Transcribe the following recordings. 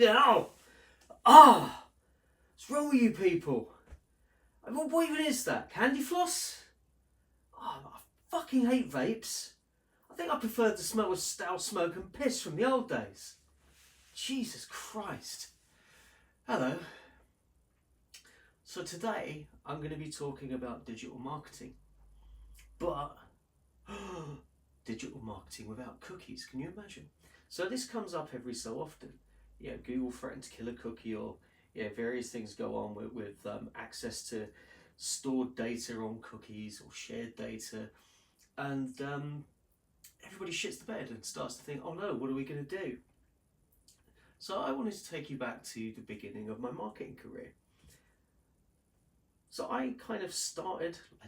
hell! Ah! What's wrong with you people? I mean, what even is that? Candy floss? Oh, I fucking hate vapes. I think I prefer the smell of stale smoke and piss from the old days. Jesus Christ. Hello. So today I'm going to be talking about digital marketing. But digital marketing without cookies, can you imagine? So this comes up every so often. Google threatened to kill a cookie, or various things go on with access to stored data on cookies or shared data, and everybody shits the bed and starts to think, oh no, what are we going to do? So I wanted to take you back to the beginning of my marketing career. So I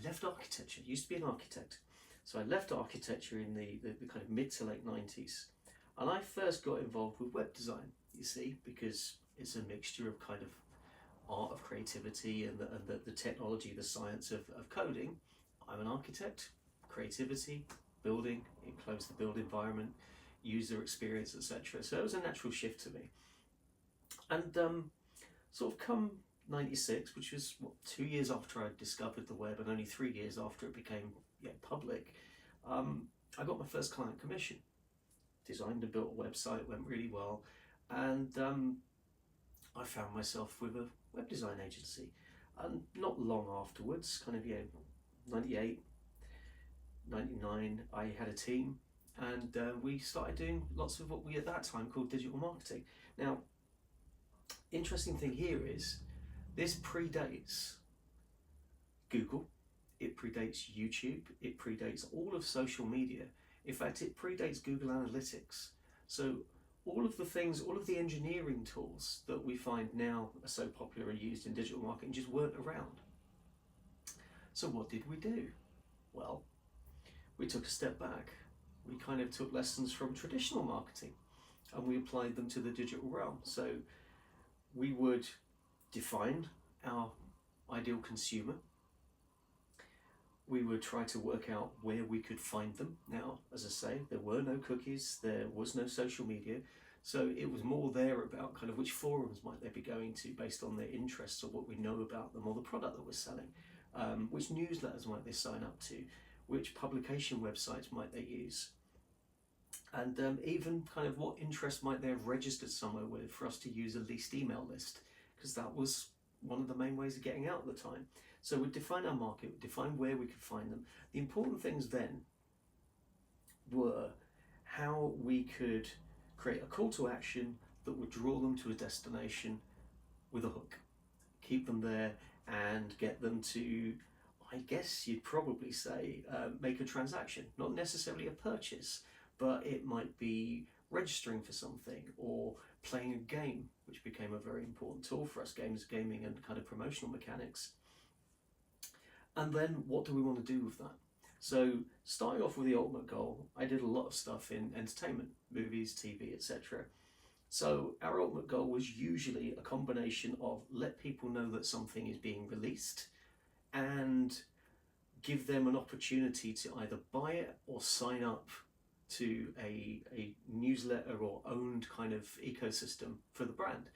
left architecture. I used to be an architect. So I left architecture in the kind of mid to late 90s. And I first got involved with web design, you see, because it's a mixture of kind of art of creativity and the technology, the science of coding. I'm an architect, creativity, building, enclose the build environment, user experience, etc. So it was a natural shift to me. And sort of come 96, which was 2 years after I discovered the web and only 3 years after it became public, I got my first client commission. Designed and built a website, went really well, and I found myself with a web design agency. And not long afterwards, kind of 98, 99, I had a team, and we started doing lots of what we at that time called digital marketing. Now, interesting thing here is this predates Google, it predates YouTube, it predates all of social media. In fact, it predates Google Analytics. So all of the things, all of the engineering tools that we find now are so popular and used in digital marketing just weren't around. So what did we do? Well, we took a step back. We kind of took lessons from traditional marketing and we applied them to the digital realm. So we would define our ideal consumer. We would try to work out where we could find them. Now, as I say, there were no cookies, there was no social media, so it was more there about kind of which forums might they be going to based on their interests or what we know about them or the product that we're selling. Which newsletters might they sign up to? Which publication websites might they use? And even kind of what interest might they have registered somewhere with for us to use a leased email list, because that was one of the main ways of getting out at the time. So we'd define our market, we'd define where we could find them. The important things then were how we could create a call to action that would draw them to a destination with a hook, keep them there and get them to, I guess you'd probably say, make a transaction. Not necessarily a purchase, but it might be registering for something or playing a game, which became a very important tool for us, gaming and kind of promotional mechanics. And then what do we want to do with that? So starting off with the ultimate goal, I did a lot of stuff in entertainment, movies, TV, etc. So our ultimate goal was usually a combination of let people know that something is being released and give them an opportunity to either buy it or sign up to a newsletter or owned kind of ecosystem for the brand.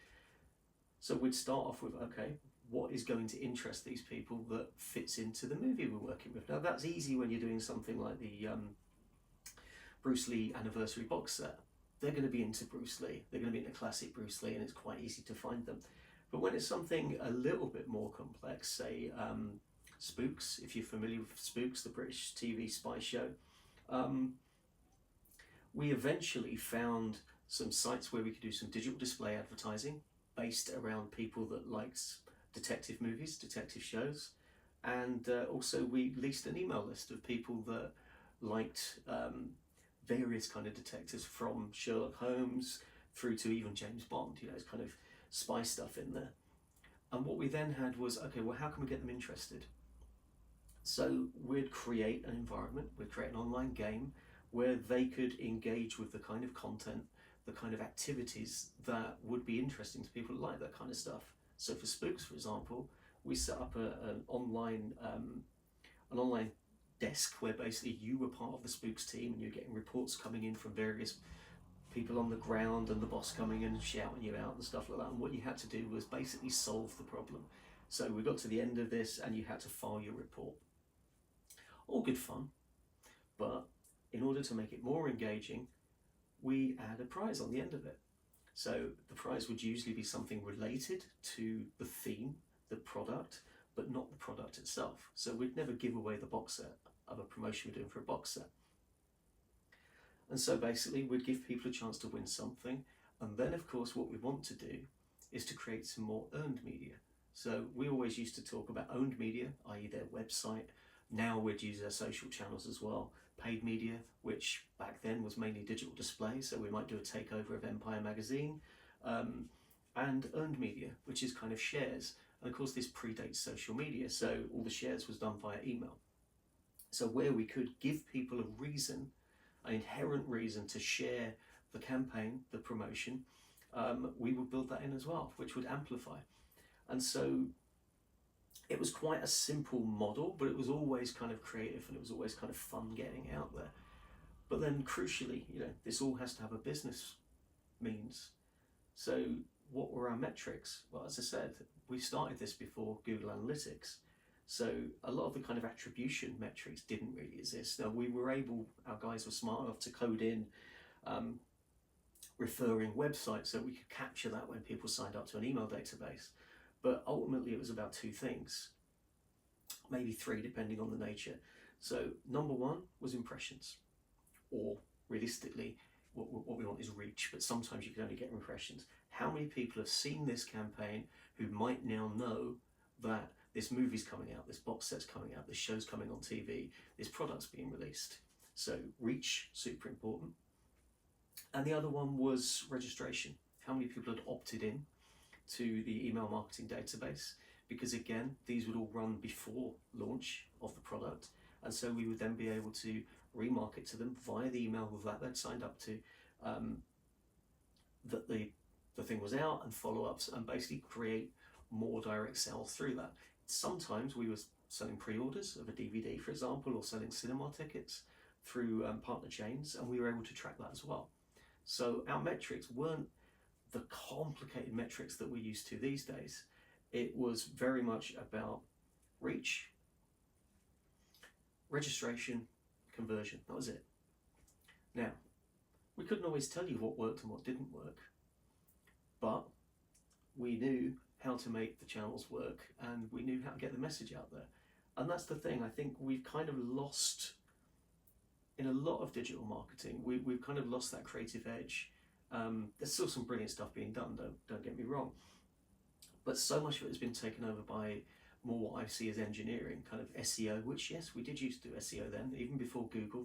So we'd start off with, okay, what is going to interest these people that fits into the movie we're working with? Now that's easy when you're doing something like the Bruce Lee anniversary box set. They're going to be into Bruce Lee, they're going to be into classic Bruce Lee, and it's quite easy to find them. But when it's something a little bit more complex, say Spooks, if you're familiar with Spooks, the British TV spy show, we eventually found some sites where we could do some digital display advertising based around people that liked detective movies, detective shows, and also we leased an email list of people that liked various kind of detectives, from Sherlock Holmes through to even James Bond. It's kind of spy stuff in there. And what we then had was, okay, well, how can we get them interested? So we'd create an environment, we'd create an online game where they could engage with the kind of content, the kind of activities that would be interesting to people who like that kind of stuff. So for Spooks, for example, we set up an online desk where basically you were part of the Spooks team and you're getting reports coming in from various people on the ground and the boss coming in and shouting you out and stuff like that. And what you had to do was basically solve the problem. So we got to the end of this and you had to file your report. All good fun, but in order to make it more engaging, we add a prize on the end of it. So the prize would usually be something related to the theme, the product, but not the product itself. So we'd never give away the box set of a promotion we're doing for a box set. And so basically we'd give people a chance to win something. And then of course what we want to do is to create some more earned media. So we always used to talk about owned media, i.e. their website. Now we'd use their social channels as well. Paid media, which back then was mainly digital display, so we might do a takeover of Empire magazine. And earned media, which is kind of shares. And of course this predates social media, so all the shares was done via email. So where we could give people a reason, an inherent reason to share the campaign, the promotion, we would build that in as well, which would amplify. And so it was quite a simple model, but it was always kind of creative and it was always kind of fun getting out there. But then crucially, this all has to have a business means. So what were our metrics? Well, as I said, we started this before Google Analytics. So a lot of the kind of attribution metrics didn't really exist. Now our guys were smart enough to code in referring websites so we could capture that when people signed up to an email database. But ultimately it was about two things, maybe three depending on the nature. So number one was impressions, or realistically what we want is reach, but sometimes you can only get impressions. How many people have seen this campaign who might now know that this movie's coming out, this box set's coming out, this show's coming on TV, this product's being released? So reach, super important. And the other one was registration. How many people had opted in to the email marketing database? Because again, these would all run before launch of the product. And so we would then be able to remarket to them via the email that they'd signed up to, that the thing was out, and follow-ups, and basically create more direct sales through that. Sometimes we were selling pre-orders of a DVD, for example, or selling cinema tickets through partner chains, and we were able to track that as well. So our metrics weren't the complicated metrics that we're used to these days. It was very much about reach, registration, conversion. That was it. Now, we couldn't always tell you what worked and what didn't work, but we knew how to make the channels work and we knew how to get the message out there. And that's the thing, I think we've kind of lost, in a lot of digital marketing, we've kind of lost that creative edge. There's still some brilliant stuff being done, don't get me wrong, but so much of it has been taken over by more what I see as engineering, kind of SEO, which yes, we did used to do SEO then, even before Google.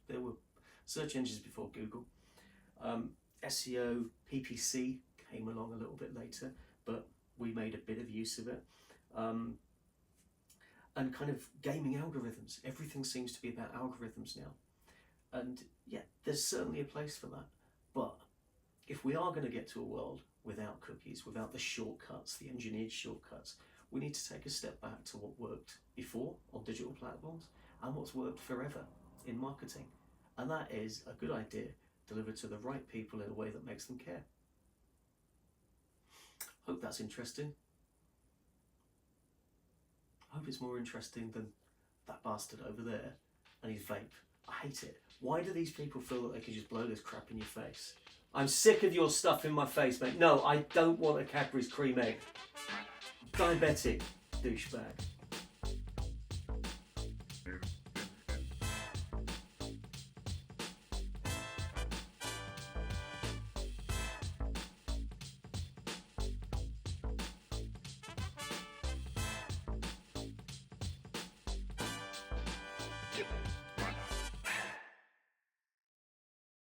There were search engines before Google. SEO, PPC came along a little bit later, but we made a bit of use of it. And kind of gaming algorithms. Everything seems to be about algorithms now. And yeah, there's certainly a place for that. But if we are going to get to a world without cookies, without the shortcuts, the engineered shortcuts, we need to take a step back to what worked before on digital platforms and what's worked forever in marketing. And that is a good idea delivered to the right people in a way that makes them care. Hope that's interesting. I hope it's more interesting than that bastard over there and his vape. I hate it. Why do these people feel that they can just blow this crap in your face? I'm sick of your stuff in my face, mate. No, I don't want a Cadbury's cream egg. Diabetic douchebag.